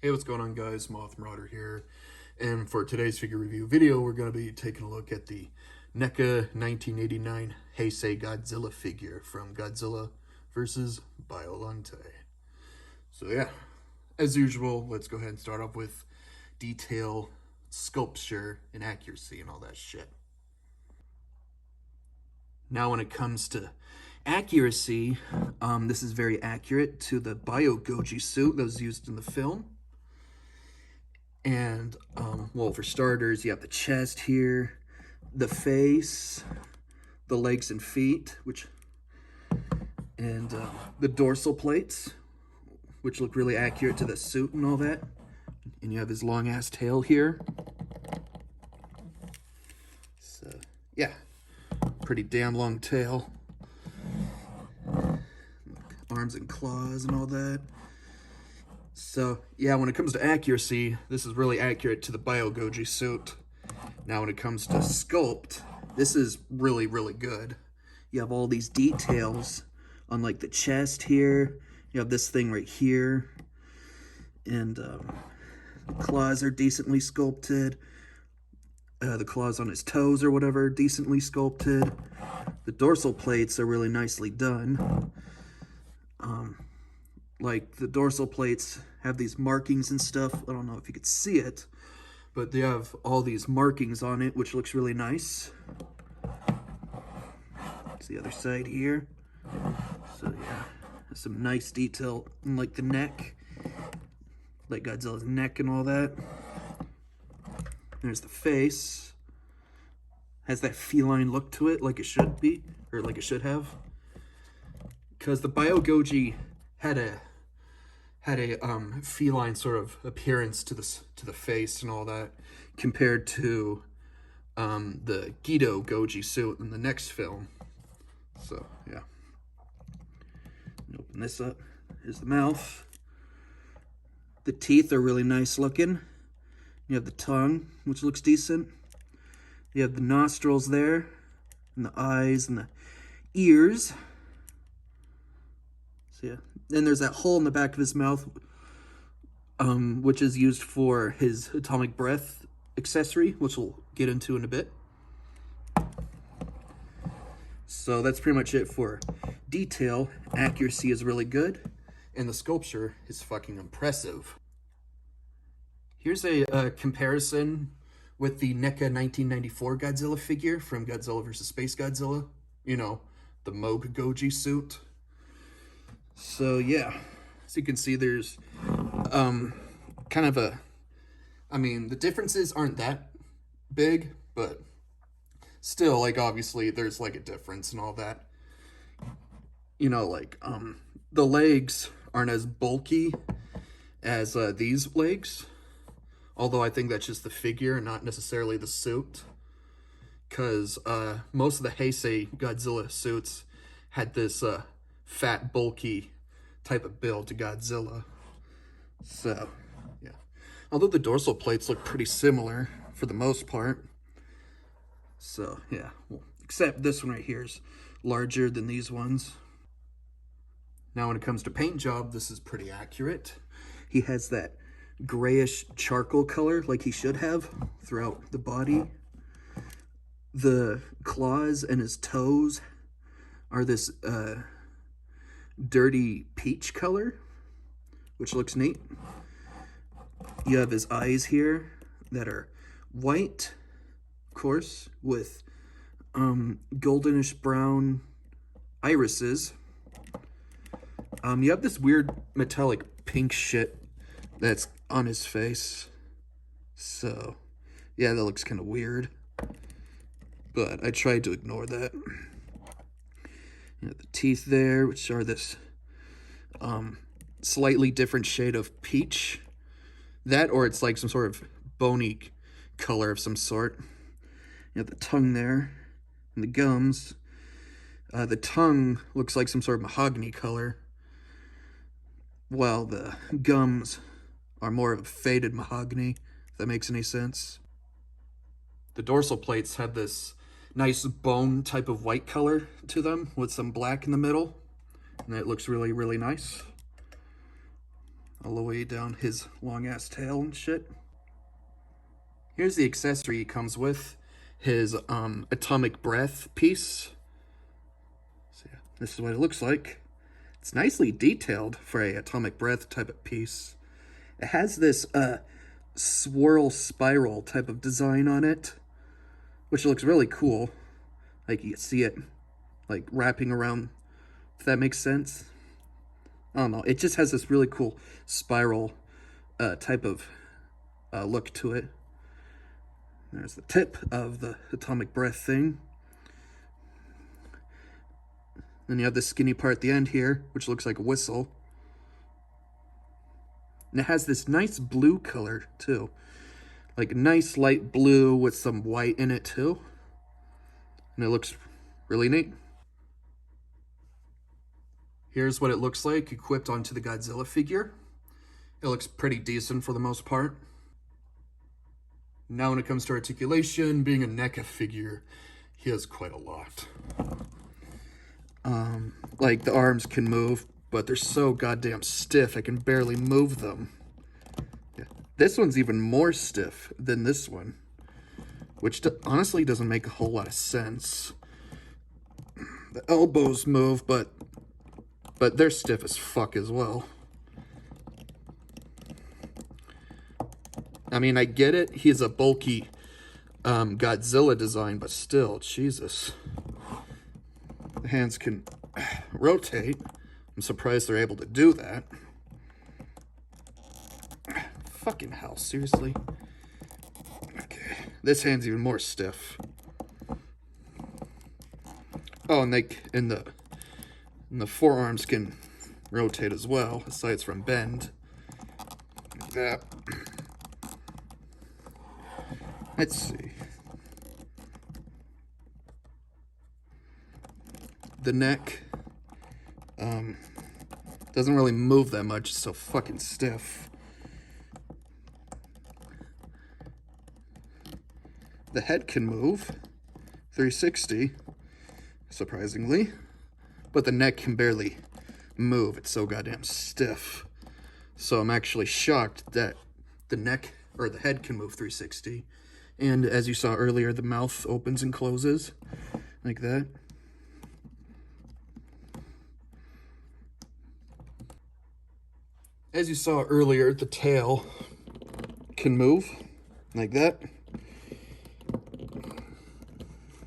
Hey, what's going on, guys? Moth Marauder here, and for today's figure review video, we're going to be taking a look at the NECA 1989 Heisei Godzilla figure from Godzilla vs. Biollante. So yeah, as usual, let's go ahead and start off with detail, sculpture, and accuracy and all that shit. Now when it comes to accuracy, this is very accurate to the Bio Goji suit that was used in the film. And, well, for starters, you have the chest here, the face, the legs and feet, and the dorsal plates, which look really accurate to the suit and all that. And you have his long-ass tail here. So, yeah, pretty damn long tail. Arms and claws and all that. So, yeah, when it comes to accuracy, this is really accurate to the Bio Goji suit. Now, when it comes to sculpt, this is really, really good. You have all these details on, like, the chest here. You have this thing right here. And the claws are decently sculpted. The claws on his toes or whatever, decently sculpted. The dorsal plates are really nicely done. Like, the dorsal plates have these markings and stuff. I don't know if you could see it, but they have all these markings on it, which looks really nice. It's the other side here. So, yeah, there's some nice detail in, like, the neck, like Godzilla's neck and all that. There's the face. Has that feline look to it, like it should be, or like it should have. Because the Bio Goji had a feline sort of appearance to the face and all that, compared to the Gedo Goji suit in the next film. So yeah, open this up. Here's the mouth. The teeth are really nice looking. You have the tongue, which looks decent. You have the nostrils there, and the eyes and the ears. So yeah. Then there's that hole in the back of his mouth, which is used for his atomic breath accessory, which we'll get into in a bit. So that's pretty much it for detail. Accuracy is really good, and the sculpture is fucking impressive. Here's a comparison with the NECA 1994 Godzilla figure from Godzilla vs. Space Godzilla. You know, the Moog Goji suit. So yeah, as you can see, there's kind of the differences aren't that big, but still, like, obviously there's like a difference and all that. You know, like, the legs aren't as bulky as these legs, although I think that's just the figure and not necessarily the suit, because most of the Heisei Godzilla suits had this fat, bulky type of build to Godzilla. So, yeah. Although the dorsal plates look pretty similar for the most part. So, yeah. Well, except this one right here is larger than these ones. Now, when it comes to paint job, this is pretty accurate. He has that grayish charcoal color like he should have throughout the body. The claws and his toes are this dirty peach color, which looks neat. You have his eyes here that are white, of course, with goldenish brown irises. You have this weird metallic pink shit that's on his face. So, yeah, that looks kind of weird. But I tried to ignore that. You know, the teeth there, which are this slightly different shade of peach. That, or it's like some sort of bony color of some sort. You have the tongue there, and the gums. The tongue looks like some sort of mahogany color, while the gums are more of a faded mahogany, if that makes any sense. The dorsal plates have this nice bone type of white color to them with some black in the middle, and it looks really, really nice. all the way down his long-ass tail and shit. Here's the accessory he comes with, his atomic breath piece. So yeah, this is what it looks like. It's nicely detailed for a atomic breath type of piece. It has this swirl spiral type of design on it, which looks really cool. Like you see it like wrapping around, if that makes sense. I don't know. It just has this really cool spiral type of look to it. There's the tip of the atomic breath thing. Then you have the skinny part at the end here, which looks like a whistle. And it has this nice blue color too. Like a nice light blue with some white in it too. And it looks really neat. Here's what it looks like equipped onto the Godzilla figure. It looks pretty decent for the most part. Now when it comes to articulation, being a NECA figure, he has quite a lot. Like the arms can move, but they're so goddamn stiff I can barely move them. Yeah. This one's even more stiff than this one, which honestly doesn't make a whole lot of sense. The elbows move, but they're stiff as fuck as well. I mean, I get it. He's a bulky Godzilla design, but still, Jesus. The hands can rotate. I'm surprised they're able to do that. Fucking hell, seriously? Okay, this hand's even more stiff. Oh, and the forearms can rotate as well, aside from bend. Like that. Let's see. The neck doesn't really move that much, it's so fucking stiff. The head can move 360, surprisingly, but the neck can barely move. It's so goddamn stiff. So I'm actually shocked that the neck or the head can move 360. And as you saw earlier, the mouth opens and closes like that. As you saw earlier, the tail can move like that.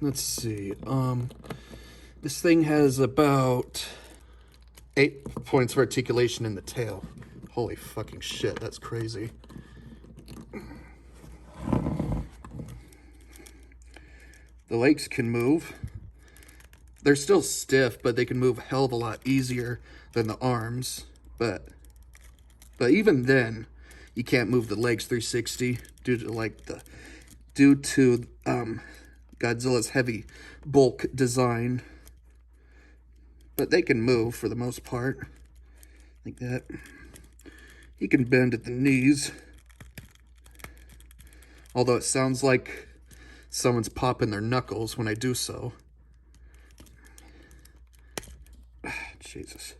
Let's see. This thing has about 8 points of articulation in the tail. Holy fucking shit, that's crazy. The legs can move. They're still stiff, but they can move a hell of a lot easier than the arms. But even then, you can't move the legs 360 due to Godzilla's heavy bulk design. But they can move for the most part, like that. He can bend at the knees, although it sounds like someone's popping their knuckles when I do so. Jesus.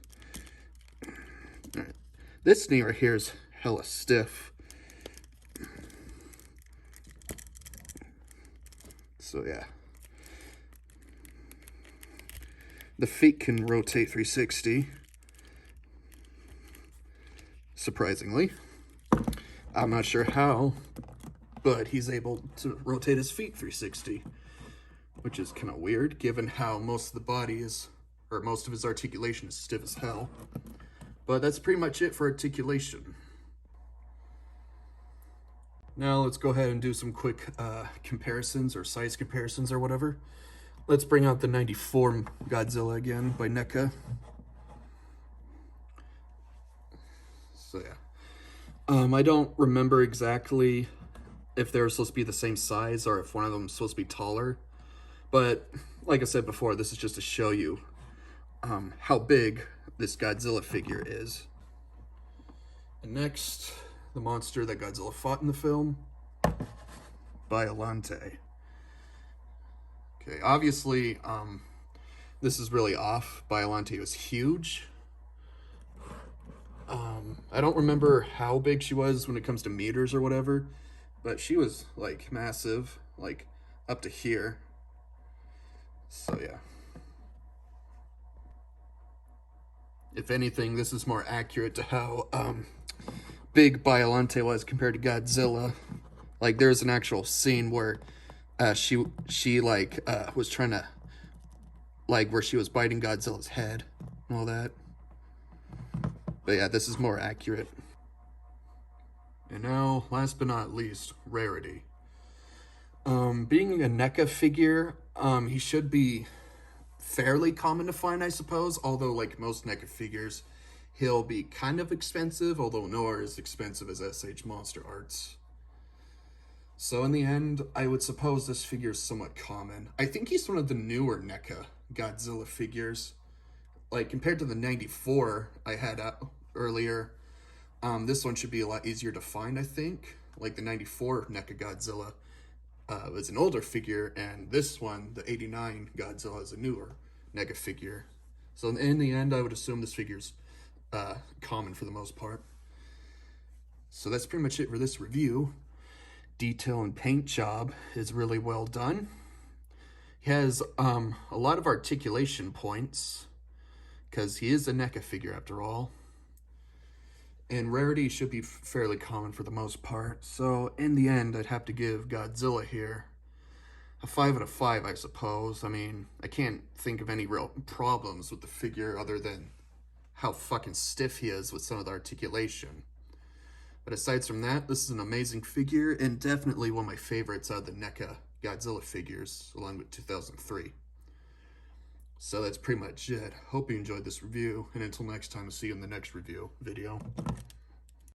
All right. This knee right here is hella stiff. So yeah. The feet can rotate 360. Surprisingly. I'm not sure how, but he's able to rotate his feet 360, which is kind of weird given how most of the body is, or most of his articulation is stiff as hell. But that's pretty much it for articulation. Now let's go ahead and do some quick comparisons or size comparisons or whatever. Let's bring out the 94 Godzilla again by NECA. So yeah. I don't remember exactly if they were supposed to be the same size or if one of them was supposed to be taller. But like I said before, this is just to show you how big this Godzilla figure is. And next, the monster that Godzilla fought in the film, Biollante. Okay, obviously, this is really off. Biollante was huge. I don't remember how big she was when it comes to meters or whatever, but she was like massive, like up to here. So yeah. If anything, this is more accurate to how big Biollante was compared to Godzilla. Like there's an actual scene where she like was trying to, like, where she was biting Godzilla's head and all that. But yeah, this is more accurate. And now, last but not least, Rarity. Being a NECA figure, he should be fairly common to find, I suppose. Although, like most NECA figures, he'll be kind of expensive, although nowhere as expensive as SH Monster Arts. So in the end, I would suppose this figure is somewhat common. I think he's one of the newer NECA Godzilla figures. Like, compared to the 94 I had earlier, this one should be a lot easier to find, I think. Like, the 94 NECA Godzilla was an older figure, and this one, the 89 Godzilla, is a newer NECA figure. So in the end, I would assume this figure's common for the most part. So that's pretty much it for this review. Detail and paint job is really well done. He has a lot of articulation points, because he is a NECA figure after all. And Rarity should be fairly common for the most part. So in the end, I'd have to give Godzilla here a 5 out of 5, I suppose. I mean, I can't think of any real problems with the figure other than how fucking stiff he is with some of the articulation. But aside from that, this is an amazing figure and definitely one of my favorites out of the NECA Godzilla figures, along with 2003. So that's pretty much it. Hope you enjoyed this review, and until next time, I'll see you in the next review video.